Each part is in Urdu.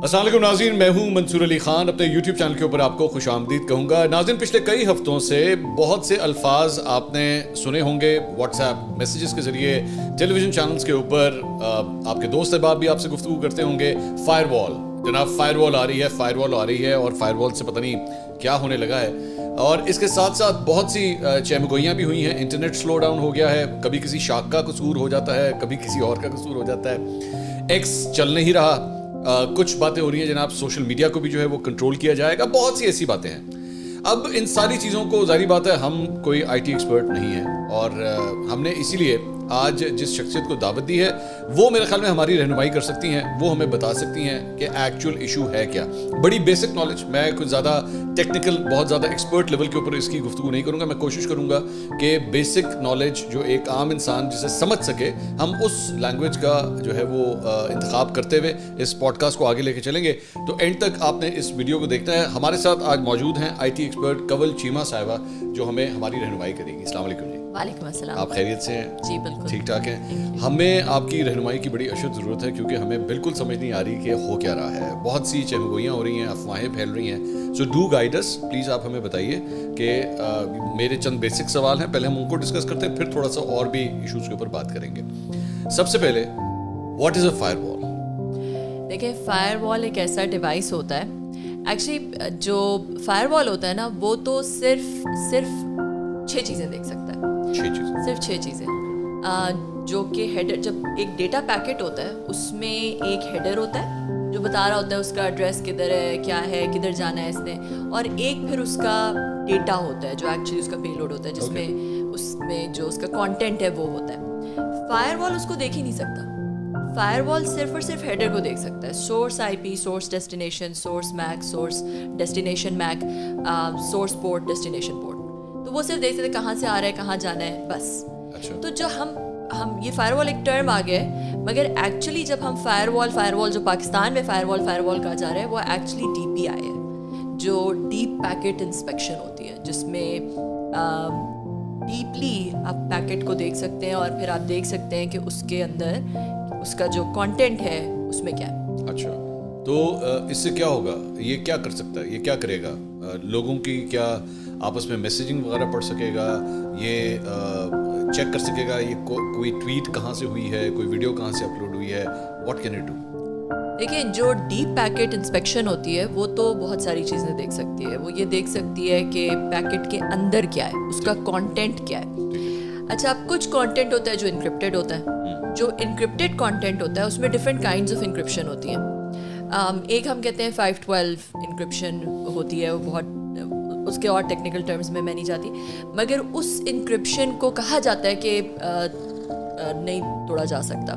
السلام علیکم ناظرین، میں ہوں منصور علی خان. اپنے یوٹیوب چینل کے اوپر آپ کو خوش آمدید کہوں گا. ناظرین، پچھلے کئی ہفتوں سے بہت سے الفاظ آپ نے سنے ہوں گے واٹس ایپ میسیجز کے ذریعے، ٹیلی ویژن چینلز کے اوپر. آپ کے دوست احباب بھی آپ سے گفتگو کرتے ہوں گے. فائر وال جناب، فائر وال آ رہی ہے، فائر وال آ رہی ہے، اور فائر وال سے پتہ نہیں کیا ہونے لگا ہے. اور اس کے ساتھ ساتھ بہت سی چہمگوئیاں بھی ہوئی ہیں. انٹرنیٹ سلو ڈاؤن ہو گیا ہے، کبھی کسی شاخ کا قصور ہو جاتا ہے، کبھی کسی اور کا قصور ہو جاتا ہے. ایکس چل نہیں رہا. کچھ باتیں ہو رہی ہیں جناب، سوشل میڈیا کو بھی جو ہے وہ کنٹرول کیا جائے گا. بہت سی ایسی باتیں ہیں. اب ان ساری چیزوں کو ظاہری بات ہے ہم کوئی آئی ٹی ایکسپرٹ نہیں ہیں، اور ہم نے اسی لیے آج جس شخصیت کو دعوت دی ہے وہ میرے خیال میں ہماری رہنمائی کر سکتی ہیں. وہ ہمیں بتا سکتی ہیں کہ ایکچوئل ایشو ہے کیا. بڑی بیسک نالج، میں کچھ زیادہ ٹیکنیکل، بہت زیادہ ایکسپرٹ لیول کے اوپر اس کی گفتگو نہیں کروں گا. میں کوشش کروں گا کہ بیسک نالج جو ایک عام انسان جسے سمجھ سکے، ہم اس لینگویج کا جو ہے وہ انتخاب کرتے ہوئے اس پوڈ کاسٹ کو آگے لے کے چلیں گے. تو اینڈ تک آپ نے اس ویڈیو کو دیکھنا ہے. ہمارے ساتھ آج موجود ہیں آئی ٹی ایکسپرٹ کنول چیمہ صاحبہ، جو ہمیں ہماری رہنمائی کریں گی. السلام علیکم جی. وعلیکم السلام. آپ خیریت سے ہیں؟ جی بالکل ٹھیک ٹھاک ہیں. ہمیں آپ کی رہنمائی کی بڑی اشد ضرورت ہے، کیونکہ ہمیں بالکل سمجھ نہیں آ رہی کہ ہو کیا رہا ہے. بہت سی چہمگوئیاں ہو رہی ہیں، افواہیں پھیل رہی ہیں. So do guide us please. آپ ہمیں بتائیے کہ میرے چند بیسک سوال ہیں، پہلے ہم ان کو ڈسکس کرتے ہیں، پھر تھوڑا سا اور بھی ایشوز کے اوپر بات کریں گے. سب سے پہلے واٹ از اے فائر وال؟ دیکھیں، فائر وال ایک ایسا ڈیوائس ہوتا ہے. ایکچولی جو فائر وال ہوتا ہے نا، وہ تو صرف 6 چیزیں دیکھ سکتا ہے. 6 چیزیں؟ صرف 6 چیزیں، جو کہ ہیڈر، جب ایک ڈیٹا پیکٹ ہوتا ہے اس میں ایک ہیڈر ہوتا ہے جو بتا رہا ہوتا ہے اس کا ایڈریس کدھر ہے، کیا ہے، کدھر جانا ہے اس نے، اور ایک پھر اس کا ڈیٹا ہوتا ہے جو ایکچولی اس کا پے لوڈ ہوتا ہے، جس میں اس میں جو اس کا کانٹینٹ ہے وہ ہوتا ہے. فائر وال اس کو دیکھ ہی نہیں سکتا. فائر وال صرف اور صرف ہیڈر کو دیکھ سکتا ہے. Source I P, source destination, source make, source destination make, source port, destination port. تو وہ صرف دیکھ سکتے کہاں سے آ رہا ہے، کہاں جانا ہے، بس. تو جو ہم یہ فائر وال ایک ٹرم آ گیا ہے، مگر ایکچولی جب ہم فائر وال جو پاکستان میں فائر وال کہا جا رہا ہے، وہ ایکچولی ڈی پی آئی ہے، جو ڈیپ پیکٹ انسپیکشن ہوتی ہے، جس میں ڈیپلی آپ پیکٹ کو دیکھ سکتے ہیں، اور پھر آپ دیکھ سکتے ہیں کہ اس کے اندر اس کا جو کانٹینٹ ہے اس میں کیا ہے. اچھا، تو اس سے کیا ہوگا؟ یہ کیا کر سکتا ہے؟ یہ کیا کرے گا؟ لوگوں کی کیا آپس میں میسیجنگ وغیرہ پڑھ سکے گا؟ یہ چیک کر سکے گا یہ کوئی ٹویٹ کہاں سے ہوئی ہے، کوئی ویڈیو کہاں سے اپلوڈ ہوئی ہے؟ What can it do? دیکھیں، جو ڈیپ پیکٹ انسپیکشن ہوتی ہے وہ تو بہت ساری چیزیں دیکھ سکتی ہے. وہ یہ دیکھ سکتی ہے کہ پیکٹ کے اندر کیا ہے، اس کا کانٹینٹ کیا ہے. اچھا، اب کچھ کانٹینٹ ہوتا ہے جو انکرپٹیڈ ہوتا ہے. جو انکرپٹیڈ کانٹینٹ ہوتا ہے اس میں ڈفرینٹ کائنڈز آف انکرپشن ہوتی ہیں. ایک ہم کہتے ہیں 512 انکرپشن ہوتی ہے، وہ بہت اس کے اور ٹیکنیکل ٹرمز میں نہیں جاتی، مگر اس انکرپشن کو کہا جاتا ہے کہ نہیں توڑا جا سکتا.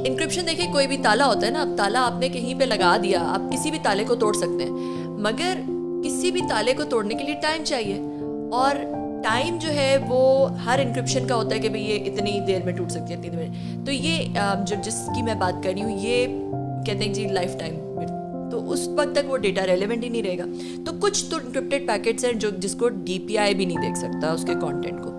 انکرپشن دیکھیں، کوئی بھی تالا ہوتا ہے نا، اب تالا آپ نے کہیں پہ لگا دیا، آپ کسی بھی تالے کو توڑ سکتے ہیں، مگر کسی بھی تالے کو توڑنے کے لیے ٹائم چاہیے. اور ٹائم جو ہے وہ ہر انکرپشن کا ہوتا ہے کہ بھئی یہ اتنی دیر میں ٹوٹ سکتی ہے، اتنی دیر میں. تو یہ جو جس کی میں بات کر رہی ہوں، یہ کہتے ہیں جی لائف ٹائم، تو اس وقت تک وہ ڈیٹا ریلیونٹ ہی نہیں رہے گا. تو کچھ تو انکرپٹیڈ پیکٹس ہیں جس کو ڈی پی آئی بھی نہیں دیکھ سکتا اس کے کانٹینٹ کو.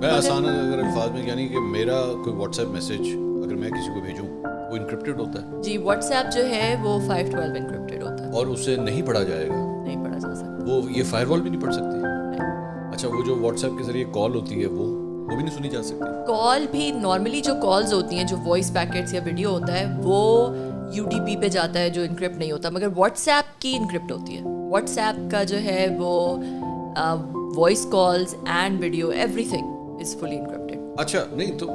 میں آسان اگر الفاظ میں، یعنی کہ میرا کوئی واٹس ایپ میسج اگر میں کسی کو بھیجوں وہ انکرپٹیڈ ہوتا ہے؟ جی، واٹس ایپ جو ہے وہ 512 انکرپٹیڈ ہوتا ہے، اور اسے نہیں پڑھا جائے گا؟ نہیں پڑھا جا سکتا. وہ یہ فائر وال بھی نہیں پڑھ سکتی؟ اچھا، وہ جو واٹس ایپ کے ذریعے کال ہوتی ہے وہ بھی نہیں سنی جا سکتی؟ کال بھی نارملی جو کالز ہوتی ہیں، جو وائس پیکٹس یا ویڈیو ہوتا ہے، وہ یو ڈی پی پہ جاتا ہے جو انکرپٹ نہیں ہوتا، مگر واٹس ایپ کی انکرپٹ ہوتی ہے. واٹس ایپ کا جو ہے وہ voice calls and video everything is fully encrypted. اچھا، نہیں تو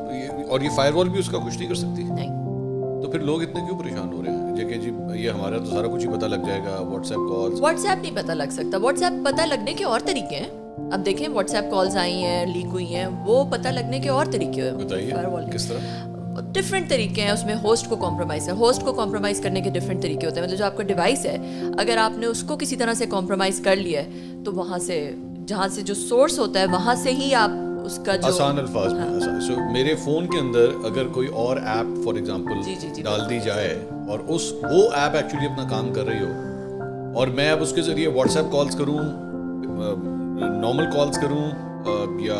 اور یہ فائر وال بھی اس کا کچھ نہیں کر سکتی؟ نہیں. تو پھر لوگ اتنے کیوں پریشان ہو رہے ہیں کہ جی یہ ہمارا تو سارا کچھ ہی پتہ لگ جائے گا؟ WhatsApp calls, WhatsApp نہیں پتہ لگ سکتا. واٹس ایپ پتہ لگنے کے اور طریقے ہیں. اب دیکھیں، واٹس ایپ کالز آئی ہیں، لیک ہوئی ہیں، وہ پتہ لگنے کے اور طریقے ہیں. بتائیے کس طرح؟ ڈفرینٹ طریقے ہیں. اس میں ہوسٹ کو کمپرومائز ہے. ہوسٹ کو کمپرومائز کرنے کے ڈفرینٹ طریقے ہوتے ہیں. مطلب جو آپ کا ڈیوائس ہے، اگر آپ نے اس کو کسی طرح سے کمپرومائز کر لیا ہے تو وہاں سے، جہاں سے جو سورس ہوتا ہے وہاں سے ہی آپ اس کا جو آسان الفاظ میں، سو میرے فون کے اندر اگر کوئی اور ایپ فار ایگزامپل ڈال دی جائے، اور وہ ایپ ایکچولی اپنا کام کر رہی ہو، اور میں اب اس کے ذریعے واٹس ایپ کالز کروں، نارمل کالز کروں، یا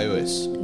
iOS?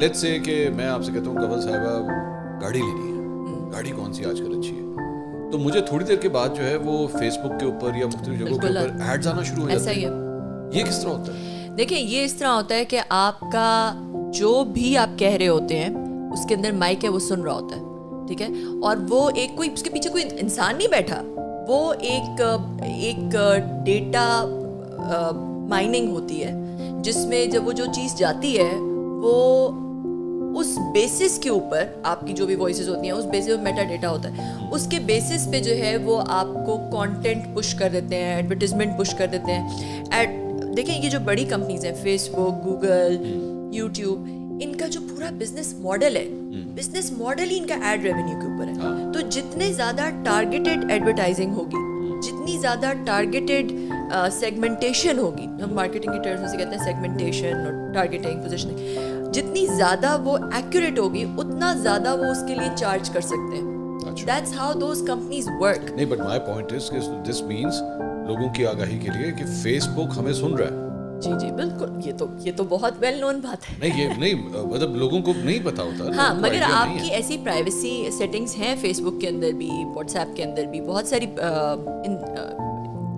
لیٹس سے کہ میں آپ سے کہتا ہوں کنول صاحبہ گاڑی لینی ہے, گاڑی کون سی آج کل اچھی ہے, تو مجھے تھوڑی دیر کے بعد جو ہے وہ فیس بک کے اوپر یا مختلف جگہوں کے اوپر ایڈز آنا شروع ہو جاتے ہیں. یہ کس طرح ہوتا ہے؟ دیکھیں یہ اس طرح ہوتا ہے کہ آپ کا جو بھی آپ کہہ رہے ہوتے ہیں اس کے اندر مائک ہے, وہ سن رہا ہوتا ہے, ٹھیک ہے, اور وہ ایک کوئی اس کے پیچھے کوئی انسان نہیں بیٹھا, وہ ایک ڈیٹا مائننگ ہوتی ہے جس میں جب وہ جو چیز جاتی ہے وہ اس بیسس کے اوپر آپ کی جو بھی وائسز ہوتی ہیں اس بیسس پہ میٹا ڈیٹا ہوتا ہے, اس کے بیسس پہ جو ہے وہ آپ کو کانٹینٹ پش کر دیتے ہیں, ایڈورٹیزمنٹ پش کر دیتے ہیں. دیکھیں یہ جو بڑی کمپنیز ہیں فیس بک, گوگل, یوٹیوب, ان کا جو پورا بزنس ماڈل ہے, بزنس ماڈل ہی ان کا ایڈ ریونیو کے اوپر ہے. تو جتنے زیادہ ٹارگیٹڈ ایڈورٹائزنگ ہوگی, جتنی زیادہ ٹارگیٹڈ سیگمنٹیشن ہوگی, ہم مارکیٹنگ کی ٹرمز سے کہتے ہیں سیگمنٹیشن اور ٹارگیٹنگ, پوزیشننگ, جتنی زیادہ وہ ایکوریٹ ہوگی اتنا زیادہ وہ اس کے لیے چارج کر سکتے ہیں. That's how those companies work. نہیں, but my point is کہ this means لوگوں کی آگاہی کے لیے کہ فیس بک ہمیں سن رہا ہے. جی جی بالکل, یہ تو بہت ویل نون بات ہے. نہیں یہ نہیں مطلب لوگوں کو نہیں پتہ ہوتا. ہاں مگر آپ کی ایسی پرائیویسی سیٹنگز ہیں فیس بک کے اندر بھی, واٹس ایپ کے اندر بھی, بہت ساری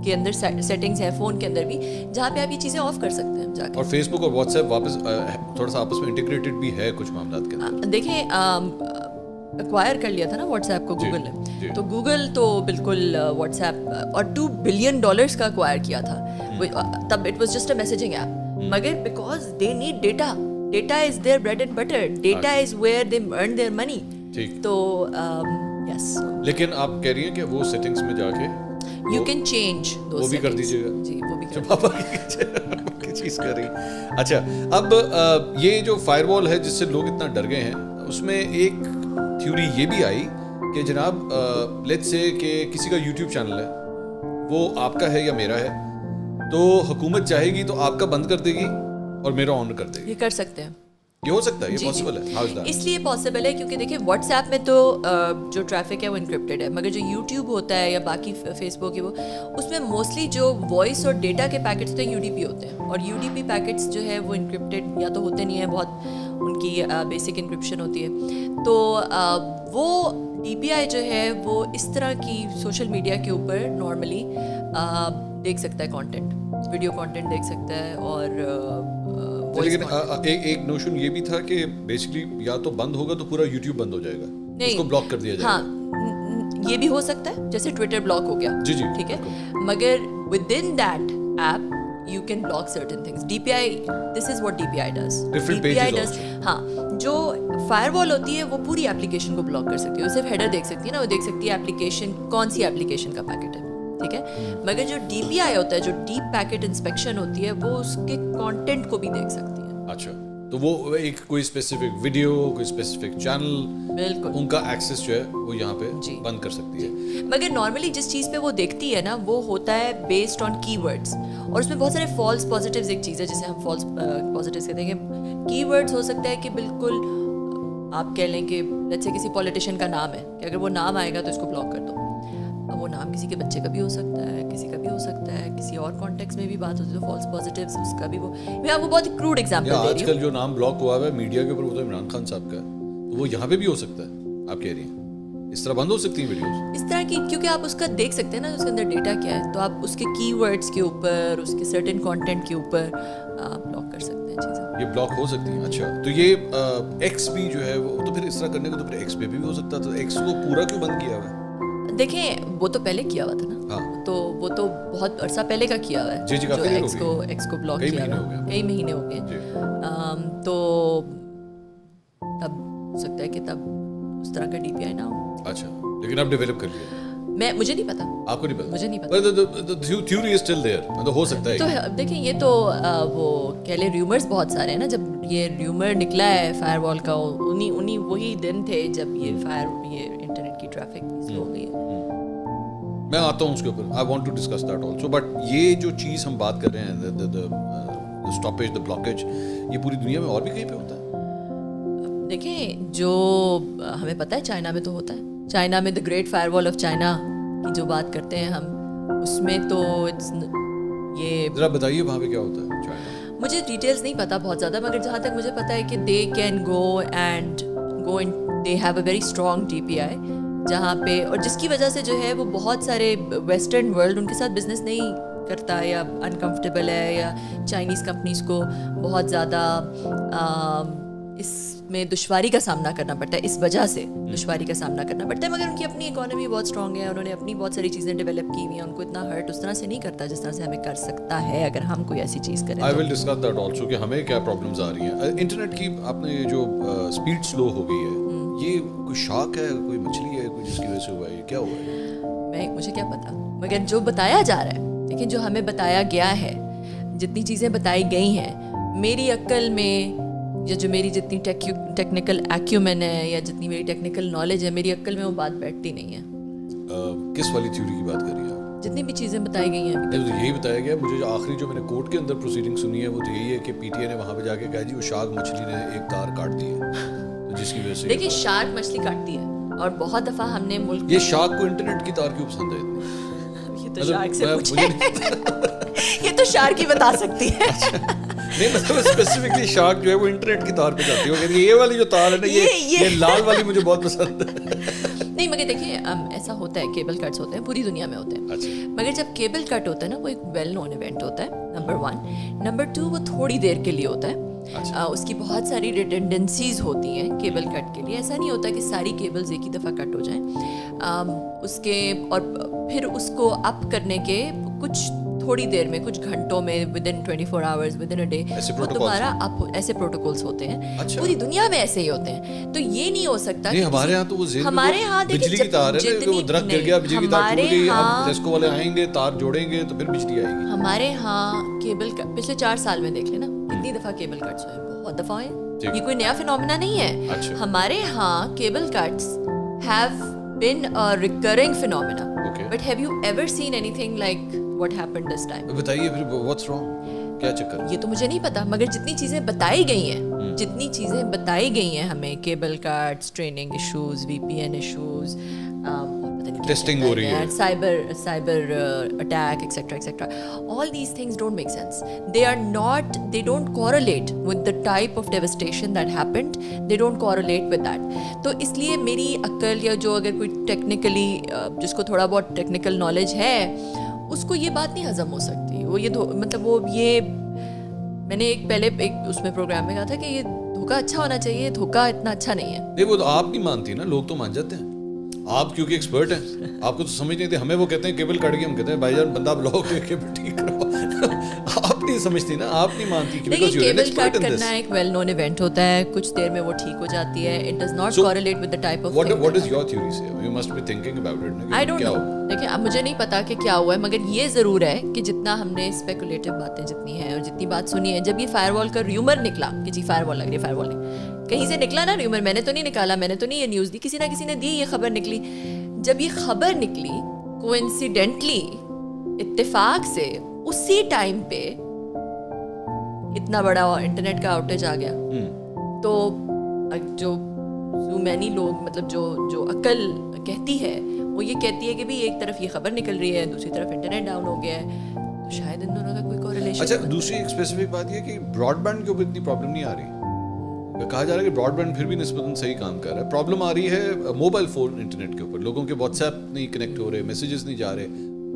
کے اندر سیٹنگز ہیں فون کے اندر بھی جہاں پہ آپ یہ چیزیں آف کر سکتے ہیں جا کے. اور فیس بک اور واٹس ایپ واپس تھوڑا سا آپس میں انٹیگریٹڈ بھی ہے کچھ معاملات کے اندر. دیکھیں ایکوائر کر لیا تھا نا واٹس ایپ کو گوگل نے, تو گوگل تو بالکل واٹس ایپ اور $2 بلین کا ایکوائر کیا تھا, تب it was just a messaging app, مگر because they need data, data is their bread and butter, data is where they earn their money. تو یس, لیکن آپ کہہ رہی ہیں کہ وہ سیٹنگز میں جا کے یو کین چینج وہ بھی کر دیجیے گا. جی وہ بھی کر پاپا کی چیز کر رہی. اچھا اب یہ جو فائر وال ہے جس سے لوگ اتنا ڈر گئے ہیں, اس میں ایک تھیوری یہ بھی آئی کہ جناب لیٹس سے کہ کسی کا یوٹیوب چینل ہے, وہ آپ کا ہے یا میرا ہے, تو حکومت چاہے گی تو آپ کا بند کر دے گی اور میرا آن کر دے گی. یہ کر سکتے ہیں, یہ ہو سکتا ہے, یہ پاسبل ہے. How is that? اس لیے پاسبل ہے کیونکہ دیکھیں واٹس ایپ میں تو جو ٹریفک ہے وہ انکرپٹڈ ہے, مگر جو یوٹیوب ہوتا ہے یا باقی فیس بک ہے وہ, اس میں موسٹلی جو وائس اور ڈیٹا کے پیکٹس ہوتے ہیں UDP ہوتے ہیں, اور UDP پیکٹس جو ہے وہ انکرپٹڈ یا تو ہوتے نہیں ہیں, بہت ان کی بیسک انکرپشن ہوتی ہے. تو وہ DPI جو ہے وہ اس طرح کی سوشل میڈیا کے اوپر نارملی دیکھ سکتا ہے کانٹینٹ, ویڈیو کانٹینٹ دیکھ سکتا ہے. اور لیکن ایک نوشن یہ بھی تھا کہ بیسکلی یا تو بند ہوگا تو پورا یوٹیوب بند ہو جائے گا, اس کو بلاک کر دیا جائے گا. ہاں یہ بھی ہو سکتا ہے, جیسے ٹویٹر بلاک ہو گیا, جی جی ٹھیک ہے, مگر with in that app you can block certain things. DPI, this is what DPI does. Different DPI pages does, also. ہاں جو فائر وال ہوتی ہے وہ پوری ایپلیکیشن کو بلاک کر سکتی ہے, وہ صرف ہیڈر دیکھ سکتی ہے نا, وہ دیکھ سکتی ہے ایپلیکیشن کون سی ایپلیکیشن کا پیکٹ ہے, ٹھیک ہے, مگر جو DPI ہوتا ہے, جو ڈیپ پیکٹ انسپیکشن ہوتی ہے, وہ اس کے کانٹینٹ کو بھی دیکھ سکتی ہے. اچھا, تو وہ ایک کوئی اسپیسیفک ویڈیو, کوئی اسپیسیفک چینل, بالکل ان کا ایکسیس جو ہے وہ یہاں پہ بند کر سکتی ہے. مگر نارملی جس چیز پہ وہ دیکھتی ہے نا وہ ہوتا ہے بیسڈ آن کی ورڈس, اور اس میں بہت سارے فالس پازیٹیوز ایک چیز ہے جسے ہم فالس پازیٹیوز کہتے ہیں, کہ کی ورڈس ہو سکتا ہے کہ بالکل آپ کہہ لیں کہ لیٹس سے کسی پولیٹیشین کا نام ہے کہ اگر وہ نام آئے گا تو اس کو بلاک کر دو. اب وہ نام کسی کے بچے کا بھی ہو سکتا ہے, کسی کا بھی ہو سکتا ہے, کسی اور کانٹیکس میں بھی بات ہوتی ہے, تو فالس پازیٹیوز اس کا بھی. وہ میں آپ کو بہت کروڈ ایگزامپل دے رہی ہوں. آج کل جو نام بلاک ہوا ہے میڈیا کے اوپر وہ تو عمران خان صاحب کا ہے, تو وہ یہاں پہ بھی ہو سکتا ہے. آپ کہہ رہی ہیں اس طرح بند ہو سکتی ہیں ویڈیوز اس طرح کی, کیونکہ آپ اس کا دیکھ سکتے ہیں نا اس کے اندر ڈیٹا کیا ہے, تو آپ اس کے کی ورڈس کے اوپر, اس کے سرٹن کانٹینٹ کے اوپر بلاک کر سکتے ہیں چیزیں. یہ بلاک ہو سکتی ہیں. اچھا, تو یہ ایکس بھی جو ہے وہ تو پھر اس طرح کرنے کو تو پھر ایکس پہ بھی ہو سکتا تھا. ایکس کو پورا کیوں بند کیا ہوا ہے؟ دیکھیں وہ تو پہلے کیا ہوا تھا نا, تو وہ تو بہت عرصہ پہلے کا کیا ہوا ہے, جی جی, جو ایکس کو بلاک کیا ہوا, کئی مہینے ہو گئے. تو تب ہو سکتا ہے کہ تب اس طرح کا DPI نہ ہو. اچھا, لیکن آپ ڈیولپ کر لیا. مجھے نہیں پتا, آپ کو نہیں پتا, مجھے نہیں پتا. تھیوری از اسٹل دیئر, مطلب ہو سکتا ہے. تو دیکھیں یہ تو وہ کہہ لیں ریومرز بہت سارے ہیں نا, جب یہ ریومر نکلا ہے فائر وال کا, انہیں وہی دن تھے جب یہ انٹرنیٹ کی ٹریفک سلو ہو گئی ہے. میں آتا ہوں اس کے اوپر, I want to discuss that also. But یہ جو چیز ہم بات کر رہے ہیں اسٹاپیج, دا بلاکیج, یہ پوری دنیا میں اور بھی کہیں پہ ہوتا ہے. دیکھیں جو ہمیں پتہ ہے چائنا میں تو ہوتا ہے. چائنا میں دا گریٹ فائر وال آف چائنا کی جو بات کرتے ہیں ہم, اس میں تو یہ ذرا بتائیے وہاں پہ کیا ہوتا ہے چائنا. مجھے ڈیٹیلز نہیں پتہ بہت زیادہ, مگر جہاں تک مجھے پتہ ہے کہ they can go and they have a very strong DPI, جہاں پہ اور جس کی وجہ سے جو ہے وہ بہت سارے ویسٹرن ورلڈ ان کے ساتھ بزنس نہیں کرتا, یا انکمفرٹیبل ہے, یا چائنیز کمپنیز کو بہت زیادہ اس میں دشواری کا سامنا کرنا پڑتا ہے, اس وجہ سے دشواری کا سامنا کرنا پڑتا ہے. مگر ان کی اپنی اکانومی بہت اسٹرانگ ہے, انہوں نے اپنی بہت ساری چیزیں ڈیولپ کی ہوئی ہیں, ان کو اتنا ہرٹ اس طرح سے نہیں کرتا جس طرح سے ہمیں کر سکتا ہے اگر ہم کوئی ایسی چیز کریں. I will discuss that also کہ ہمیں کیا پرابلمز آ رہی ہیں. انٹرنیٹ کی آپ نے جو اسپیڈ سلو ہو گئی ہے, یہ کوئی شاک ہے, کوئی مچھلی ہے, کوئی جس کی وجہ سے ہوا ہے, یہ کیا ہوا ہے؟ مجھے کیا پتا, مگر جو بتایا جا رہا ہے, لیکن جو ہمیں بتایا گیا ہے, جتنی چیزیں بتائی گئی ہیں, میری عقل میں یا جو میری جتنی ٹیکنیکل ایکیومن ہے یا جتنی میری ٹیکنیکل نالج ہے, میری عقل میں وہ بات بیٹھتی نہیں ہے. کس والی تھیوری کی بات کر رہی ہیں آپ؟ جتنی بھی چیزیں بتائی گئی ہیں یہی بتایا گیا مجھے. آخری جو میں نے کورٹ کے اندر پروسیڈنگ سنی ہے وہ تو یہی ہے کہ PTI نے وہاں پہ جا کے کہا جی وہ شارک مچھلی نے ایک تار کاٹ دی ہے, جس کی وجہ سے دیکھیے شارک مچھلی کاٹتی ہے, اور بہت دفعہ ہم نے ملک یہ شارک کو انٹرنیٹ کی تار کیوں پسند ہے اتنی؟ یہ تو شارک سے پوچھیں, یہ تو شارک ہی بتا سکتی ہے. نہیں مطلب اسپیسیفکلی شارک جو ہے وہ انٹرنیٹ کی تار پہ جاتی ہے, یہ والی جو تار ہے نا, یہ لال والی مجھے بہت پسند ہے. نہیں مگر دیکھیں ایسا ہوتا ہے, کیبل کٹس ہوتے ہیں پوری دنیا میں ہوتے ہیں, مگر جب کیبل کٹ ہوتا ہے نا وہ ایک ویل نون ایونٹ ہوتا ہے, نمبر 1. نمبر 2 وہ تھوڑی دیر کے لیے ہوتا ہے, اس کی بہت ساری ریڈنڈنسیز ہوتی ہیں کیبل کٹ کے لیے. ایسا نہیں ہوتا کہ ساری کیبلز ایک ہی دفعہ کٹ ہو جائیں, اس کے اور پھر اس کو اپ کرنے کے کچھ تھوڑی دیر میں, کچھ گھنٹوں میں, ودن 24 hours, ودن اے ڈے وہ دوبارہ اپ. ایسے پروٹوکولس ہوتے ہیں پوری دنیا میں, ایسے ہی ہوتے ہیں. تو یہ نہیں ہو سکتا کہ ہمارے ہاں تو وہ ہمارے ہاں بجلی کی تار ہے نا, وہ درخت گر گیا, بجلی کی تار ٹوٹ گئی, اب ڈیسکو والے آئیں گے, تار جوڑیں گے تو پھر بجلی آئے گی. ہمارے ہاں کیبل پچھلے 4 سال میں دیکھ لینا کتنی دفعہ کیبل کٹس ہوئے, بہت دفعہ ہوئے. یہ کوئی نیا فینومینا نہیں ہے. ہمارے ہاں cable cuts have been a recurring phenomena. But have you ever seen anything like what happened this time? بتائیے پھر what's wrong, کیا چکر؟ یہ تو مجھے نہیں پتا, مگر جتنی چیزیں بتائی گئی ہیں, جتنی چیزیں بتائی گئی ہیں ہمیں, cable cuts, training issues, VPN issues, testing ہو رہی ہے, cyber attack etcetera etcetera, all these things don't make sense. They don't correlate with the type of devastation that happened. They don't correlate with that. تو اس لیے میری عقل یا جو اگر کوئی ٹیکنیکلی جس کو تھوڑا بہت ٹیکنیکل نالج ہے اس کو یہ بات نہیں ہضم ہو سکتی. وہ یہ مطلب وہ یہ میں نے پہلے ایک اس میں پروگرام میں کہا تھا کہ یہ دھوکا اچھا ہونا چاہیے, دھوکا اتنا اچھا نہیں ہے. نہیں وہ تو آپ نہیں مانتی نا, لوگ تو مان جاتے ہیں. آپ کیونکہ ایکسپرٹ ہیں, آپ کو تو سمجھ نہیں تھی. ہمیں وہ کہتے ہیں کیبل کٹ گئی, ہم کہتے ہیں بھائی جان بندہ بلاؤ کہ کیبل ٹھیک کرو. آپ نہیں سمجھتی نا, آپ نہیں مانتی. لیکن کیبل کٹ کرنا ایک ویل نون ایونٹ ہوتا ہے, کچھ دیر میں وہ ٹھیک ہو جاتی ہے. It does not correlate with the type of what is your theory say? You must be thinking about it. I don't know. دیکھیں اب مجھے نہیں پتا کہ کیا ہوا ہے, مگر یہ ضرور ہے کہ جتنا ہم نے اسپیکولیٹو باتیں جتنی ہیں اور جتنی بات سنی ہے, جب یہ فائر وال کا ریومر نکلا کہ جی فائر وال لگ رہی ہے, فائر وال نہیں, کہیں سے نکلا نا ریومر, میں نے تو نہیں نکالا, میں نے تو نہیں یہ نیوز دی, کسی نہ کسی نے دی, یہ خبر نکلی. جب یہ خبر نکلی کوئنسیڈنٹلی, اتفاق سے اسی ٹائم پہ اتنا بڑا انٹرنیٹ کا آؤٹیج آ گیا, تو جو مینی لوگ مطلب جو عقل کہتی ہے وہ یہ کہتی ہے کہ بھی ایک طرف یہ خبر نکل رہی ہے, دوسری طرف انٹرنیٹ ڈاؤن ہو گیا ہے, تو شاید ان دونوں کا کوئی کوریلیشن. اچھا دوسری ایک اسپیسیفک بات یہ کہ براڈ بینڈ کے اوپر اتنی پرابلم نہیں آ رہی. کہا جا رہا ہے کہ براڈ بینڈ پھر بھی نسبتاً صحیح کام کر رہا ہے. پرابلم آ رئی ہے موبائل فون انٹرنیٹ کے اوپر, لوگوں کے واٹس ایپ نہیں کنیکٹ ہو رہے, میسیجز نہیں جا رہے.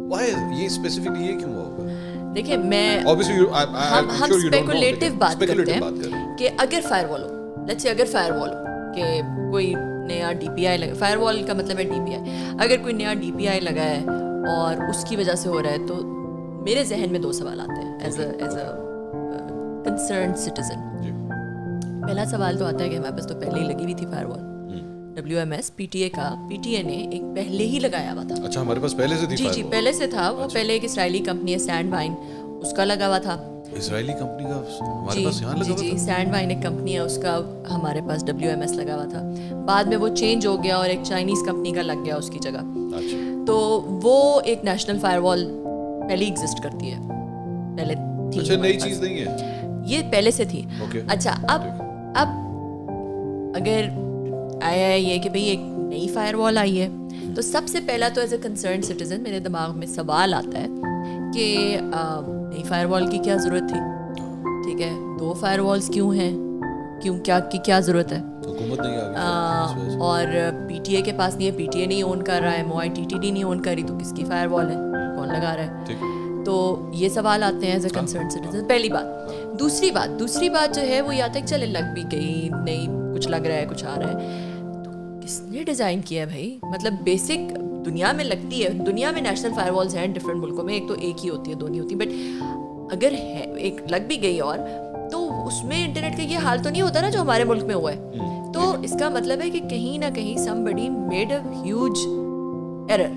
وائی یہ اسپیسیفکلی یہ کیوں ہوا ہوگا؟ دیکھیں میں ہم اسپیکولیٹو بات کرتے ہیں کہ اگر فائر وال ہو, لیٹس سے اگر فائر وال ہو کہ کوئی نیا DPI لگا, فائر وال کا مطلب ہے DPI, اگر کوئی نیا DPI لگا ہے اور اس کی وجہ سے ہو رہا ہے, تو میرے ذہن میں 2 سوال آتے ہیں ایز اے کنسرنڈ سٹیزن. پہلا سوال تو آتا ہے کہ ہمارے پاس تو پہلے ہی لگی ہوئی تھی فائر وال, WMS PTA کا, PTA نے ایک پہلے ہی لگایا ہوا تھا. اچھا ہمارے پاس پہلے سے تھی؟ جی پہلے سے تھا وہ, پہلے ایک اسرائیلی کمپنی ہے سینڈ وائن, اس کا لگا ہوا تھا. اسرائیلی کمپنی کا ہمارے پاس یہاں لگا ہوا تھا؟ جی سینڈ وائن ایک کمپنی ہے, اس کا ہمارے پاس WMS لگا ہوا تھا. بعد میں وہ چینج ہو گیا اور ایک چائنیز کمپنی کا لگ گیا اس کی جگہ. تو وہ ایک نیشنل فائر وال پہلے ایگزسٹ کرتی ہے, پہلے تھی. اچھا نئی چیز نہیں ہے یہ, پہلے سے تھی. اچھا اب اگر آیا ہے یہ کہ بھئی ایک نئی فائر وال آئی ہے, تو سب سے پہلا تو ایز اے کنسرن سٹیزن میرے دماغ میں سوال آتا ہے کہ نئی فائر وال کی کیا ضرورت تھی. ٹھیک ٹھیک ہے, 2 فائر والس کیوں ہیں, کیوں, کیا ضرورت ہے, حکومت نہیں آ گئی اور پی ٹی اے کے پاس نہیں ہے, پی ٹی اے نہیں اون کر رہا ہے, MOITTD نہیں اون کر رہی, تو کس کی فائر وال ہے, کون لگا رہا ہے. تو یہ سوال آتے ہیں ایز اے کنسرن سٹیزن, پہلی بات. دوسری بات جو ہے وہ یہ آتا ہے کہ چلے لگ بھی گئی, نہیں کچھ لگ رہا ہے, کچھ آ رہا ہے, تو کس نے ڈیزائن کیا ہے بھائی. مطلب بیسک دنیا میں لگتی ہے, دنیا میں نیشنل فائر والس ہیں ڈفرینٹ ملکوں میں, ایک تو ایک ہی ہوتی ہے, 2 نہیں ہوتی, بٹ اگر ہے ایک لگ بھی گئی اور تو اس میں انٹرنیٹ کا یہ حال تو نہیں ہوتا نا جو ہمارے ملک میں ہوا ہے. تو اس کا مطلب ہے کہ کہیں نہ کہیں somebody made a huge error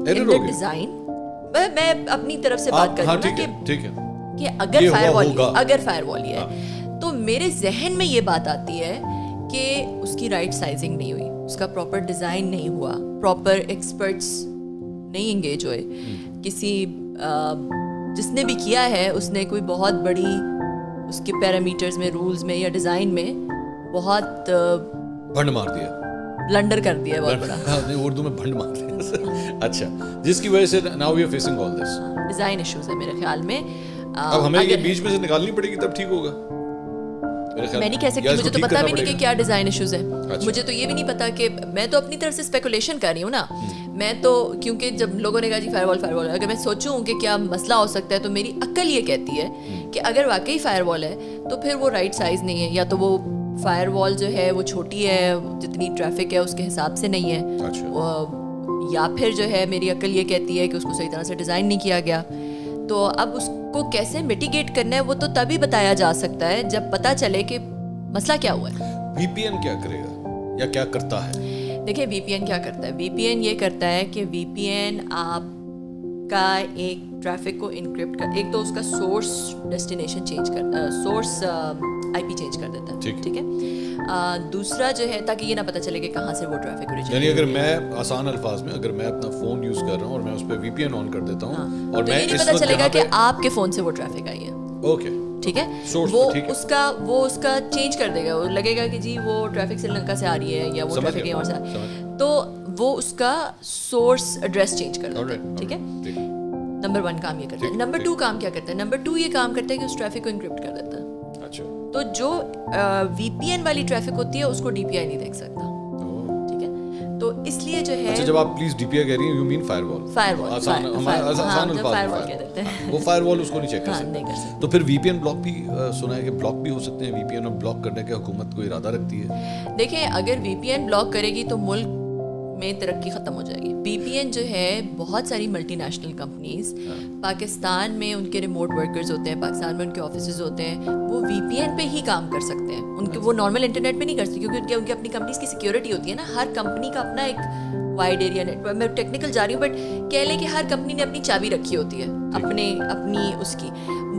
in the design. میں اپنی طرف سے بات کر رہی ہوں کہ اگر فائر وال یہ ہے, تو میرے ذہن میں یہ بات آتی ہے کہ اس کی رائٹ سائزنگ نہیں ہوئی, اس کا پراپر ڈیزائن نہیں ہوا, پراپر ایکسپرٹس نہیں انگیج ہوئے, کسی جس نے بھی کیا ہے اس نے کوئی بہت بڑی اس کے پیرامیٹرز میں, رولز میں یا ڈیزائن میں بہت بھنڈ مار دیا, بلنڈر کر دیا بہت بڑا. اردو میں بھنڈ مار دیا. اچھا, جس کی وجہ سے now we are facing all this design issues ہے میرے خیال میں. اب ہمیں یہ بیچ میں سے نکالنی پڑے گی تب ٹھیک ہوگا. میں نہیں کہہ سکتی, مجھے تو پتا بھی نہیں کہ کیا ڈیزائن ایشوز ہیں, مجھے تو یہ بھی نہیں پتا, کہ میں تو اپنی طرف سے اسپیکولیشن کر رہی ہوں نا. میں تو کیونکہ جب لوگوں نے کہا جی فائر وال, اگر میں سوچوں کہ کیا مسئلہ ہو سکتا ہے, تو میری عقل یہ کہتی ہے کہ اگر واقعی فائر وال ہے تو پھر وہ رائٹ سائز نہیں ہے, یا تو وہ فائر وال جو ہے وہ چھوٹی ہے, جتنی ٹریفک ہے اس کے حساب سے نہیں ہے, یا پھر جو ہے میری عقل یہ کہتی ہے کہ اس کو صحیح طرح سے ڈیزائن نہیں کیا گیا. تو اب اس کو کیسے میٹیگیٹ کرنا ہے وہ تو تبھی بتایا جا سکتا ہے جب پتہ چلے کہ مسئلہ کیا ہوا ہے. وی پی این کیا کرے گا یا کیا کرتا ہے؟ دیکھیں وی پی این کیا کرتا ہے, وی پی این یہ کرتا ہے کہ وی پی این آپ کا ایک ٹریفک کو انکرپٹ کر, ایک تو اس کا سورس ڈیسٹینیشن چینج کر, سورس آئی پی چینج کر دیتا ہے, ٹھیک ہے. دوسرا جو ہے تاکہ یہ نہ پتہ چلے کہ کہاں سے وہ ٹریفک اوریجن, یعنی اگر میں آسان الفاظ میں اگر میں اپنا فون یوز کر رہا ہوں اور میں اس پہ وی پی این آن کر دیتا ہوں, اور تو یہ نہیں پتہ چلے گا کہ آپ کے فون سے وہ ٹریفک آئی ہے. اوکے, ٹھیک ہے, وہ اس کا چینج کر دے گا, وہ لگے گا کہ جی وہ ٹریفک سری لنکا سے آ رہی ہے یا وہ ٹریفک یہاں سے آ رہی ہے, تو وہ اس کا سورس ایڈریس چینج کر دیتا ہے. ٹھیک ہے, نمبر 1 کام یہ کرتا ہے. نمبر 2 کام کیا کرتا ہے, نمبر 2 یہ کام کرتا ہے کہ اس ٹریفک کو انکرپٹ کر دیتا ہے. اچھا, تو جو وی پی این والی ٹریفک ہوتی ہے اس کو ڈی پی آئی نہیں دیکھ سکتا. ٹھیک ہے, تو اس لیے جو ہے, اچھا جب آپ پلیز ڈی پی آئی کہہ رہی ہیں یو مین فائر وال, آسان الفاظ کہہ دیتے ہیں, وہ فائر وال اس کو نہیں چیک کر نہیں کر سکتا. سکتے. تو پھر وی پی این بلاک بھی سنا ہے کہ بلاک بھی ہو سکتے ہیں, وی پی این اور بلاک کرنے کے حکومت کو ارادہ رکھتی ہے. دیکھیں اگر وی پی این بلاک کرے گی تو ملک میں ترقی ختم ہو جائے گی. وی پی این جو ہے بہت ساری ملٹی نیشنل کمپنیز پاکستان میں ان کے ریموٹ ورکرز ہوتے ہیں, پاکستان میں ان کے آفیسز ہوتے ہیں, وہ وی پی این پہ ہی کام کر سکتے ہیں. ان کے وہ نارمل انٹرنیٹ پہ نہیں کر سکتے کیونکہ ان کی اپنی کمپنیز کی سیکورٹی ہوتی ہے نا. ہر کمپنی کا اپنا ایک وائڈ ایریا نیٹورک, میں ٹیکنیکل جا رہی ہوں بٹ کہہ لیں کہ ہر کمپنی نے اپنی چابی رکھی ہوتی ہے اپنی اس کی.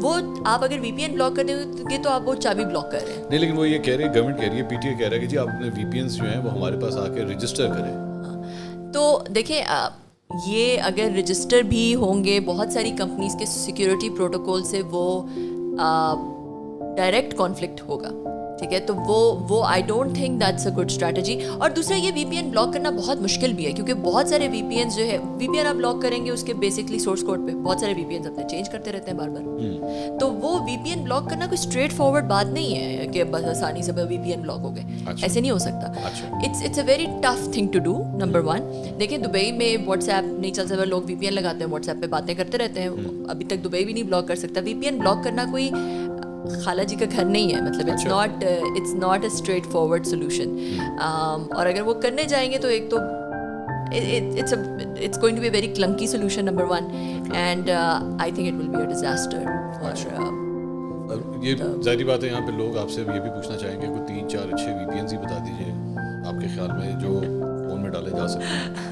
وہ آپ اگر وی پی این بلاک کر دیں گے تو آپ وہ چابی بلاک کر رہے ہیں. نہیں, لیکن وہ یہ کہہ رہی ہے, گورنمنٹ کہہ رہی ہے, پی ٹی اے کہہ رہا ہے کہ جی آپ اپنے وی پی اینس جو ہیں وہ ہمارے پاس آ کے رجسٹر کریں. تو دیکھیں یہ اگر رجسٹر بھی ہوں گے, بہت ساری کمپنیز کے سیکیورٹی پروٹوکول سے وہ ڈائریکٹ کانفلکٹ ہوگا. ٹھیک ہے, تو وہ I don't think that's a good strategy. اور دوسرا یہ وی پی این بلاک کرنا بہت مشکل بھی ہے کیونکہ بہت سارے وی پی اینس جو ہے, وی پی این آپ بلاک کریں گے اس کے بیسکلی سورس کوڈ پہ بہت سارے وی پی اینس اپنے چینج کرتے رہتے ہیں بار بار. تو وہ وی پی این بلاک کرنا کوئی اسٹریٹ فارورڈ بات نہیں ہے کہ بس آسانی سے وی پی این بلاک ہو گئے, ایسے نہیں ہو سکتا. It's a very tough thing to do. Number 1 دیکھیں دبئی میں واٹس ایپ نہیں چل سکتا, لوگ وی پی این لگاتے ہیں, واٹس ایپ پہ باتیں کرتے رہتے ہیں. ابھی تک دبئی بھی نہیں بلاک کر سکتا. وی پی این بلاک کرنا کوئی خالہ جی کا گھر نہیں ہے, مطلب it's not a straightforward solution. اور اگر وہ کرنے جائیں گے تو ایک تو it's going to be a very clunky solution, number 1, and I think it will be a disaster for یہ ظاہری بات ہے. یہاں پہ لوگ آپ سے یہ بھی پوچھنا چاہیں گے کوئی 3-4 اچھے وی پی اینس ہی بتا دیجیے آپ کے خیال میں جو فون میں ڈالے جا سکتے ہیں.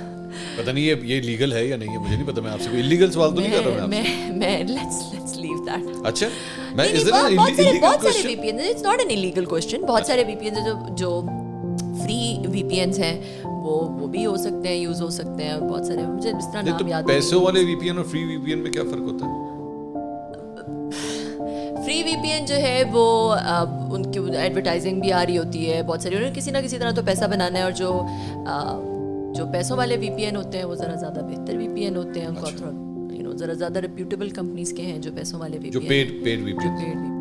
پتہ نہیں یہ لیگل ہے یا نہیں ہے, مجھے نہیں پتا. میں آپ سے کوئی انلیگل سوال تو نہیں کر رہا میں let's leave that. اچھا, بہت سارے V P N, it's not an illegal question. بہت سارے وی پی این جو فری وی پی اینس ہیں وہ بھی ہو سکتے ہیں, یوز ہو سکتے ہیں. اور بہت سارے مجھے اس طرح نام یاد. پیسوں والے وی پی این اور فری وی پی این میں کیا فرق ہوتا ہے؟ فری وی پی این جو ہے وہ ان کی ایڈورٹائزنگ بھی آ رہی ہوتی ہے بہت ساری, انہوں نے کسی نہ کسی طرح تو پیسہ بنانا ہے. اور جو پیسوں والے وی پی این ہوتے ہیں وہ ذرا زیادہ بہتر وی پی این ہوتے ہیں. ان کو ذرا زیادہ ریپیوٹیبل کمپنیز کے ہیں جو پیسوں والے وی پی این, جو پیڈ وی پی این.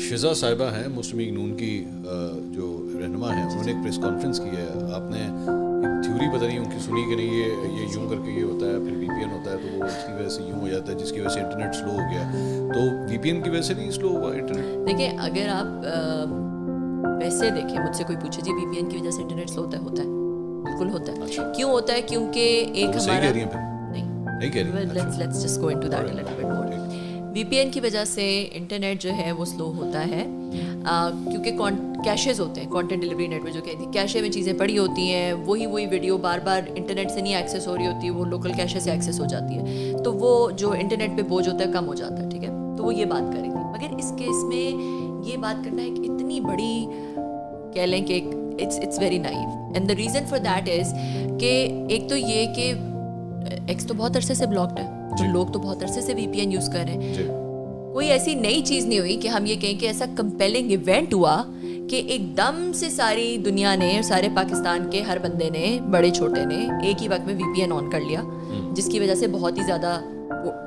شزا صاحبہ ہیں مسلم لیگ نون کی جو رہنما ہیں, انہوں نے ایک پریس کانفرنس کی ہے. آپ نے ایک تھیوری پتہ نہیں ان کی سنی کہ نہیں, یہ یوں کر کے یہ ہوتا ہے, پھر وی پی این ہوتا ہے تو وہ اس کی وجہ سے یوں ہو جاتا ہے, جس کی وجہ سے انٹرنیٹ سلو ہو گیا. تو وی پی این کی وجہ سے نہیں سلو ہوا انٹرنیٹ؟ دیکھیں اگر آپ ویسے دیکھیں, مجھ سے کوئی پوچھے جی وی پی این کی وجہ سے انٹرنیٹ سلو ہوتا ہے, ہوتا ہے, بالکل ہوتا ہے. کیوں ہوتا ہے؟ کیونکہ ایک ہمارا نہیں کہہ رہی, let's just go into that a little bit more. V P N کی وجہ سے انٹرنیٹ جو ہے وہ سلو ہوتا ہے کیونکہ کیشز ہوتے ہیں, کانٹینٹ ڈلیوری نیٹ ورک جو کہتی ہے, کیشے میں چیزیں پڑی ہوتی ہیں, وہی ویڈیو بار بار انٹرنیٹ سے نہیں ایکسیس ہو رہی ہوتی, وہ لوکل کیشے سے ایکسیس ہو جاتی ہے, تو وہ جو انٹرنیٹ پہ بوجھ ہوتا ہے کم ہو جاتا ہے. ٹھیک ہے, تو وہ یہ بات کر رہی تھی. مگر اس کیس میں یہ بات کرنا ایک اتنی بڑی کہہ لیں کہ it's very naive, and the reason for that is کہ ایک تو یہ کہ ایکس تو بہت عرصے سے بلاکڈ ہے, تو لوگ تو بہت عرصے سے وی پی این یوز کر رہے ہیں. کوئی ایسی نئی چیز نہیں ہوئی کہ ہم یہ کہیں کہ ایسا کمپیلنگ ایونٹ ہوا کہ ایک دم سے ساری دنیا نے, سارے پاکستان کے ہر بندے نے, بڑے چھوٹے نے ایک ہی وقت میں وی پی این آن کر لیا, جس کی وجہ سے بہت ہی زیادہ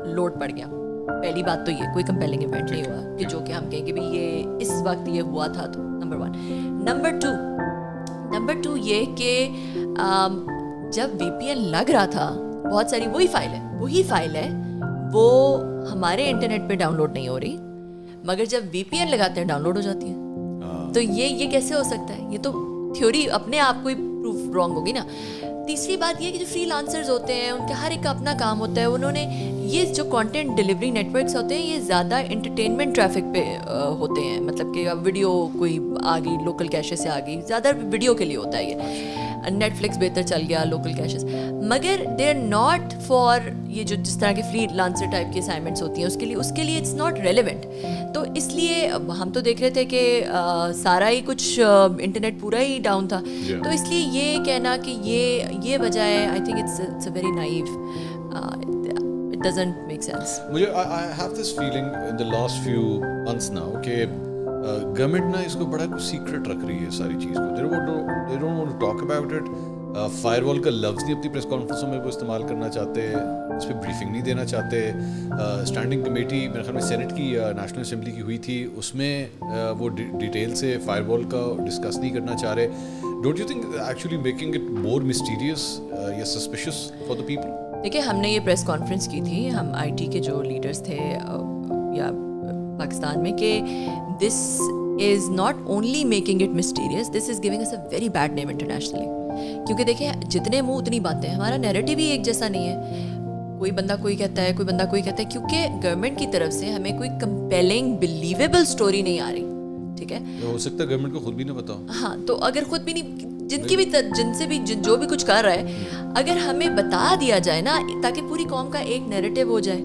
لوڈ پڑ گیا. پہلی بات تو یہ کوئی کمپیلنگ ایونٹ نہیں ہوا کہ جو کہ ہم کہیں کہ بھی یہ اس وقت یہ ہوا تھا. تو نمبر 1. نمبر 2 یہ کہ جب وی پی این لگ رہا تھا, بہت ساری وہی فائل ہے وہ ہمارے انٹرنیٹ پہ ڈاؤن لوڈ نہیں ہو رہی, مگر جب وی پی این لگاتے ہیں ڈاؤن لوڈ ہو جاتی ہے. تو یہ کیسے ہو سکتا ہے؟ یہ تو تھیوری اپنے آپ کو ہی پروف رانگ ہوگی نا. تیسری بات یہ کہ جو فری لانسرز ہوتے ہیں ان کا ہر ایک کا اپنا کام ہوتا ہے. انہوں نے یہ جو کانٹینٹ ڈلیوری نیٹ ورکس ہوتے ہیں یہ زیادہ انٹرٹینمنٹ ٹریفک پہ ہوتے ہیں, مطلب کہ اب ویڈیو کوئی آ گئی لوکل کیشے سے آ گئی, زیادہ ویڈیو کے لیے ہوتا ہے یہ. نیٹ فلکس بہتر چل گیا, لوکل کیشز, مگر دے آر ناٹ فار یہ جو جس طرح کے فری لانسر ٹائپ کی اسائنمنٹس ہوتی ہیں اس کے لیے اٹس ناٹ ریلیونٹ. تو اس لیے ہم تو دیکھ رہے تھے کہ سارا ہی کچھ انٹرنیٹ پورا ہی ڈاؤن تھا, تو اس لیے یہ کہنا کہ یہ وجہ ہے, I think it's a very naive, it doesn't make sense. مجھے I have this feeling in the last few months now کہ گورنمنٹ نا اس کو بڑا کچھ سیکرٹ رکھ رہی ہے ساری چیز کو. They don't want to talk about it. Firewall کا لفظ نہیں اپنی پریس کانفرنسوں میں وہ استعمال کرنا چاہتے, اس پہ بریفنگ نہیں دینا چاہتے. اسٹینڈنگ کمیٹی میرے خیال میں سینٹ کی نیشنل اسمبلی کی ہوئی تھی, اس میں وہ ڈیٹیل سے فائر وال کا ڈسکس نہیں کرنا چاہ رہے. Don't you think actually making it more مسٹیریس یا سسپیشس فار دا پیپل؟ دیکھیے ہم نے یہ پریس کانفرنس کی تھی, ہم آئی ٹی کے جو لیڈرس تھے یا پاکستان میں, کہ this is not only making it mysterious, this is giving us a very bad name internationally. کیونکہ دیکھیں جتنے منہ اتنی باتیں, ہمارا نیریٹو ہی ایک جیسا نہیں ہے. کوئی بندہ کوئی کہتا ہے, کوئی بندہ کوئی کہتا ہے, کیونکہ گورنمنٹ کی طرف سے ہمیں کوئی کمپیلنگ بلیویبل اسٹوری نہیں آ رہی. ٹھیک ہے, ہو سکتا ہے گورنمنٹ کو خود بھی نہ پتا ہو. ہاں, تو اگر خود بھی نہیں, جن سے بھی جو بھی کچھ کر رہا ہے, اگر ہمیں بتا دیا جائے نا, تاکہ پوری قوم کا ایک نیریٹو ہو جائے.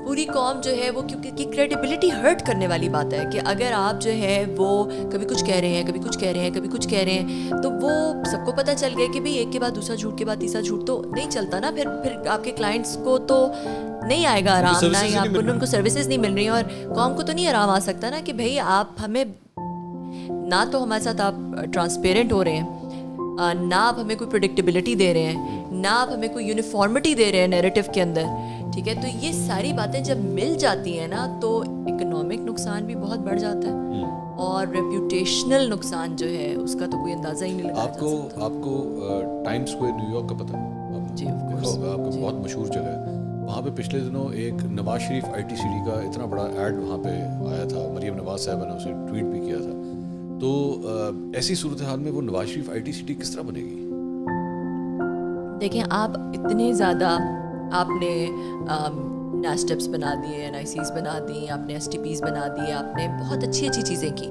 پوری قوم جو ہے وہ, کیونکہ کریڈیبلٹی ہرٹ کرنے والی بات ہے کہ اگر آپ جو ہے وہ کبھی کچھ کہہ رہے ہیں, کبھی کچھ کہہ رہے ہیں, کبھی کچھ کہہ رہے ہیں, تو وہ سب کو پتہ چل گیا کہ بھئی ایک کے بعد دوسرا جھوٹ کے بعد تیسرا جھوٹ تو نہیں چلتا نا. پھر آپ کے کلائنٹس کو تو نہیں آئے گا آرام, نہ ہی آپ کو, ان کو سروسز نہیں مل رہی, اور قوم کو تو نہیں آرام آ سکتا نا کہ بھئی آپ ہمیں نہ تو ہمارے ساتھ آپ ٹرانسپیرنٹ ہو رہے ہیں, نہ آپ ہمیں کوئی پریڈکٹیبلٹی دے رہے ہیں, نہ آپ ہمیں کوئی یونیفارمٹی دے رہے ہیں نیریٹو کے اندر. ٹھیک ہے, تو یہ ساری باتیں جب مل جاتی ہیں نا, تو اکنامک نقصان بھی بہت بڑھ جاتا ہے, اور ریپوٹیشنل نقصان جو ہے اس کا تو کوئی اندازہ ہی نہیں لگایا جا سکتا. آپ کو ٹائم اسکوائر نیو یارک کا پتہ ہے؟ جی آف کورس, آپ کو بہت مشہور جگہ ہے. وہاں پہ پچھلے دنوں ایک Nawaz Sharif I T city کا اتنا بڑا ایڈ وہاں پہ آیا تھا, مریم نواز صاحبہ نے اسے ٹویٹ بھی کیا تھا. تو ایسی صورتحال میں وہ Nawaz Sharif I T city کس طرح بنے گی؟ دیکھیں آپ اتنے زیادہ آپ نے نیسٹپس بنا دیے, این آئی سیز بنا دی, آپ نے ایس ٹی پیز بنا دیے, آپ نے بہت اچھی چیزیں کی,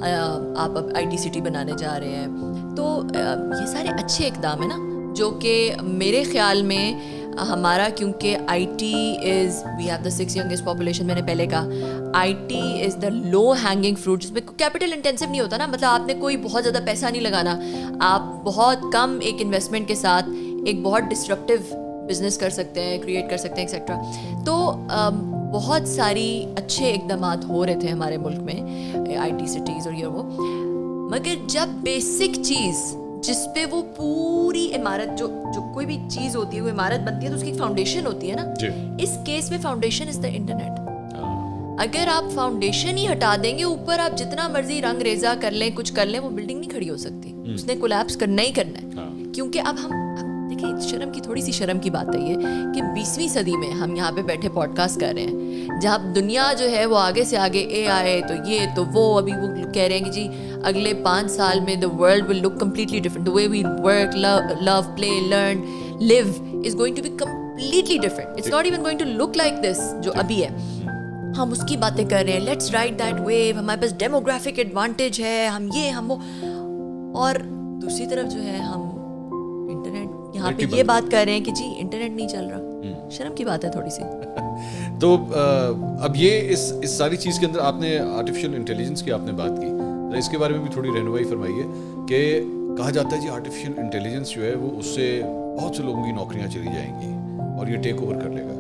آپ اب آئی ٹی سٹی بنانے جا رہے ہیں. تو یہ سارے اچھے اقدام ہیں نا, جو کہ میرے خیال میں ہمارا, کیونکہ I T is, we have the 6th youngest population, میں نے پہلے کہا I T is the low hanging fruit, جس میں کیپٹل انٹینسو نہیں ہوتا نا, مطلب آپ نے کوئی بہت زیادہ پیسہ نہیں لگانا, آپ بہت کم ایک انویسٹمنٹ کے ساتھ ایک بہت ڈسرپٹیو بزنس کر سکتے ہیں, کریٹ کر سکتے ہیں ایکسیٹرا. تو بہت ساری اچھے اقدامات ہو رہے تھے ہمارے ملک میں, آئی ٹی سٹیز اور یہ وہ, مگر جب بیسک چیز جس پہ وہ پوری عمارت, جو کوئی بھی چیز ہوتی ہے, وہ عمارت بنتی ہے تو اس کی ایک فاؤنڈیشن ہوتی ہے نا. اس کیس میں فاؤنڈیشن از دا انٹرنیٹ. اگر آپ فاؤنڈیشن ہی ہٹا دیں گے, اوپر آپ جتنا مرضی رنگ ریزا کر لیں, کچھ کر لیں, وہ بلڈنگ نہیں کھڑی ہو سکتی. اس نے کولیپس کرنا ہی کرنا ہے. کیونکہ اب ہم دیکھیں, شرم کی تھوڑی سی شرم کی بات ہے یہ کہ 20ویں صدی میں ہم یہاں پہ بیٹھے پوڈ کاسٹ کر رہے ہیں, جہاں دنیا جو ہے وہ آگے سے آگے اے آئی تو یہ تو وہ, ابھی وہ کہہ رہے ہیں کہ جی اگلے 5 سال میں the world will look completely different, the way we work, love, play, learn, live is going to be completely different. It's not even going to look like this جو ابھی ہے. ہم اس کی باتیں کر رہے ہیں, لیٹس رائڈ دیٹ ویو, ہمارے پاس ڈیموگرافک ایڈوانٹیج ہے, ہم یہ ہم وہ, اور دوسری طرف جو ہے ہم انٹرنیٹ یہاں پہ یہ بات کر رہے ہیں کہ جی انٹرنیٹ نہیں چل رہا. شرم کی بات ہے تھوڑی سی. تو اب یہ اس ساری چیز کے اندر آپ نے آرٹیفیشیل انٹیلیجنس کی آپ نے بات کی, اس کے بارے میں بھی تھوڑی رہنمائی فرمائیے کہ کہا جاتا ہے جی آرٹیفیشیل انٹیلیجنس جو ہے وہ اس سے بہت سے لوگوں کی نوکریاں چلی جائیں گی اور یہ ٹیک اوور کر لے گا.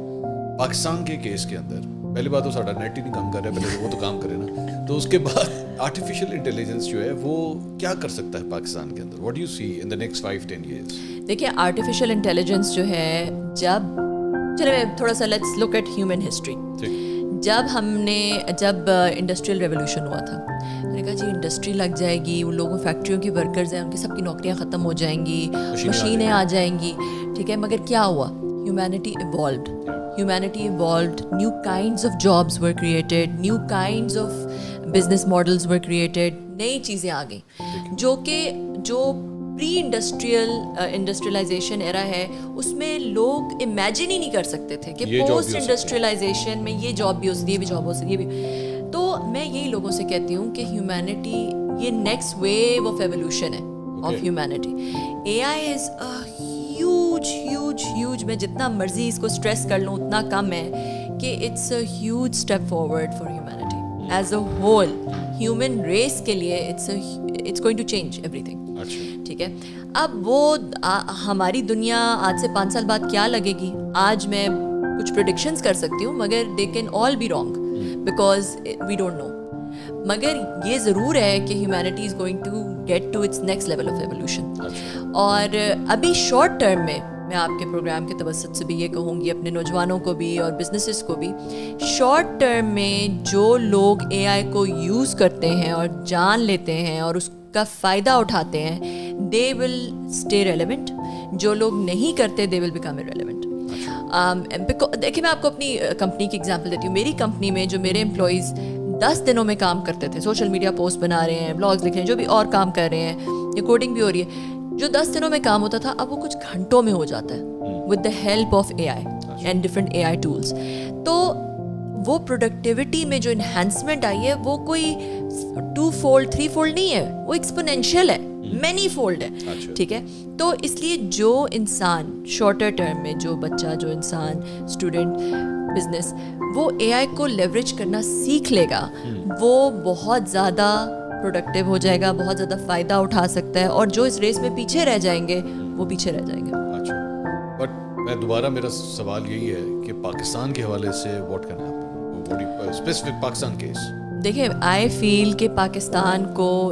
پاکستان کے کیس کے اندر پہلی بات تو ساڈا نیٹ ہی نہیں کام کر رہا ہے, پہلے وہ تو کام کرے نا, تو اس کے بعد آرٹیفیشیل انٹیلیجنس جو ہے وہ کیا کر سکتا ہے پاکستان کے اندر؟ What do you see in the next 5-10 years? دیکھیے آرٹیفیشیل انٹیلیجنس جو ہے, جب چلے میں تھوڑا سا let's look at human history. جب انڈسٹریل ریولوشن ہوا تھا, میں نے کہا جی انڈسٹری لگ جائے گی, ان لوگوں فیکٹریوں کی ورکرز ہیں ان کی سب کی نوکریاں ختم ہو جائیں گی, مشینیں آ جائیں گی, ٹھیک ہے. مگر کیا ہوا؟ Humanity evolved, new kinds of jobs were created, new kinds of business models were created, نئی چیزیں آ گئیں جو پری انڈسٹریلائزیشن ایرا ہے اس میں لوگ امیجن ہی نہیں کر سکتے تھے کہ پوسٹ انڈسٹریلائزیشن میں یہ جاب بھی ہو سکتی ہے, یہ بھی جاب ہو سکتی ہے, یہ بھی. تو میں یہی لوگوں سے کہتی ہوں کہ ہیومینٹی یہ نیکسٹ ویو آف ایولیوشن ہے of humanity. A I is huge, میں جتنا مرضی اس کو اسٹریس کر لوں اتنا کم ہے کہ it's a huge step forward for humanity as a whole. Human race کے لیے it's going to change everything, ٹھیک ہے. اب وہ ہماری دنیا آج سے 5 سال بعد کیا لگے گی, آج میں کچھ پریڈکشنز کر سکتی ہوں مگر they can all be wrong because we don't know. مگر یہ ضرور ہے کہ humanity is going to get to its next level of evolution. اور ابھی شارٹ ٹرم میں آپ کے پروگرام کے توسط سے بھی یہ کہوں گی اپنے نوجوانوں کو بھی اور بزنسز کو بھی, شارٹ ٹرم میں جو لوگ اے آئی کو یوز کرتے ہیں اور جان لیتے ہیں اور اس کا فائدہ اٹھاتے ہیں, دے ول اسٹے ریلیونٹ. جو لوگ نہیں کرتے دے ول بیکم ارریلیونٹ. دیکھیے میں آپ کو اپنی کمپنی کی ایگزامپل دیتی ہوں. میری کمپنی میں جو میرے امپلائیز 10 دنوں میں کام کرتے تھے, سوشل میڈیا پوسٹ بنا رہے ہیں, بلاگز لکھ رہے ہیں, جو بھی اور کام کر رہے ہیں, یہ کوڈنگ بھی ہو رہی ہے, جو 10 دنوں میں کام ہوتا تھا اب وہ کچھ گھنٹوں میں ہو جاتا ہے with the help of a I and different a I tools. تو وہ پروڈکٹیوٹی میں جو انہینسمنٹ آئی ہے وہ کوئی 2-fold 3-fold نہیں ہے, وہ ایکسپونینشیل ہے, مینی فولڈ ہے, ٹھیک ہے. تو اس لیے جو انسان شارٹر ٹرم میں, جو بچہ, جو انسان, اسٹوڈنٹ, بزنس, وہ اے آئی کو لیوریج کرنا سیکھ لے گا, وہ بہت زیادہ پروڈکٹیو ہو جائے گا, بہت زیادہ فائدہ اٹھا سکتا ہے. اور جو اس ریس میں پیچھے رہ جائیں گے وہ پیچھے رہ جائیں گے. اچھا, بٹ میں دوبارہ میرا سوال یہی ہے کہ پاکستان کے حوالے سے what can happen specific Pakistan case? دیکھیں آئی فیل کہ پاکستان کو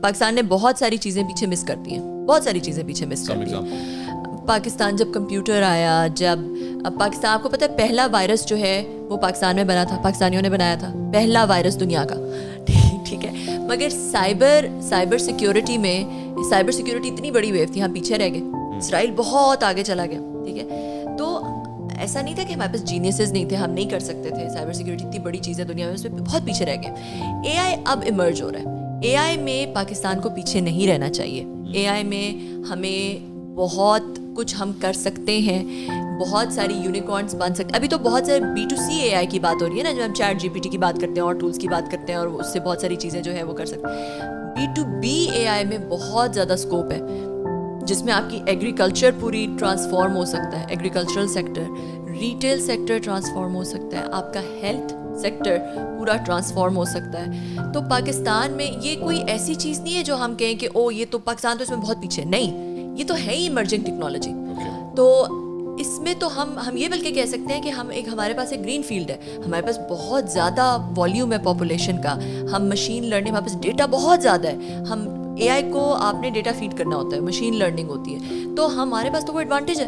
پاکستان نے بہت ساری چیزیں پیچھے مس کرتی ہیں, بہت ساری چیزیں پیچھے مس کرتی ہیں. پاکستان جب کمپیوٹر آیا, جب پاکستان, آپ کو پتہ ہے پہلا وائرس جو ہے وہ پاکستان میں بنا تھا, پاکستانیوں نے بنایا تھا, پہلا وائرس دنیا کا, ٹھیک ہے. مگر سائبر سیکیورٹی میں, سائبر سیکیورٹی اتنی بڑی ویو تھی, ہم پیچھے رہ گئے. اسرائیل بہت آگے چلا گیا, ٹھیک ہے. تو ایسا نہیں تھا کہ ہمارے پاس جینیسز نہیں تھے, ہم نہیں کر سکتے تھے. سائبر سیکیورٹی اتنی بڑی چیز ہے دنیا میں, اس میں بہت پیچھے رہ گئے. اے آئی اب ایمرج ہو رہا ہے. اے آئی میں پاکستان کو پیچھے نہیں رہنا چاہیے. اے آئی میں ہمیں بہت کچھ ہم کر سکتے ہیں, بہت ساری یونیکارنس بن سکتے. ابھی تو بہت سارے B2C اے آئی کی بات ہو رہی ہے نا, جب ہم چیٹ GPT کی بات کرتے ہیں اور ٹولس کی بات کرتے ہیں, اور اس سے بہت ساری چیزیں جو ہے وہ کر سکتے ہیں. B2B اے آئی میں بہت زیادہ اسکوپ ہے, جس میں آپ کی ایگریکلچر پوری ٹرانسفارم ہو سکتا ہے, agricultural sector, retail sector transform ہو سکتا ہے, آپ کا ہیلتھ سیکٹر پورا ٹرانسفارم ہو سکتا ہے. تو پاکستان میں یہ کوئی ایسی چیز نہیں ہے جو ہم کہیں کہ او یہ تو پاکستان تو اس میں بہت پیچھے, نہیں, یہ تو ہے ہی ایمرجنگ ٹیکنالوجی. تو اس میں تو ہم یہ بلکہ کہہ سکتے ہیں کہ ہمارے پاس ایک گرین فیلڈ ہے, ہمارے پاس بہت زیادہ والیوم ہے پاپولیشن کا, ہم مشین لرننگ, ہمارے پاس ڈیٹا بہت زیادہ ہے. ہم اے آئی کو آپ نے ڈیٹا فیڈ کرنا ہوتا ہے, مشین لرننگ ہوتی ہے, تو ہمارے پاس تو وہ ایڈوانٹیج ہے.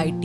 IT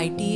IT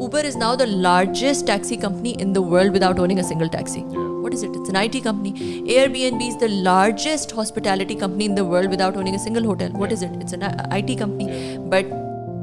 Uber is now the largest taxi company in the world without owning a single taxi. What is it? It's an IT company. Airbnb is the largest hospitality company in the world without owning a single hotel. What is it? It's an IT company. But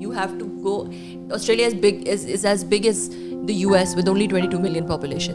you have to go, Australia is as big as the US with only 22 million population.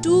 2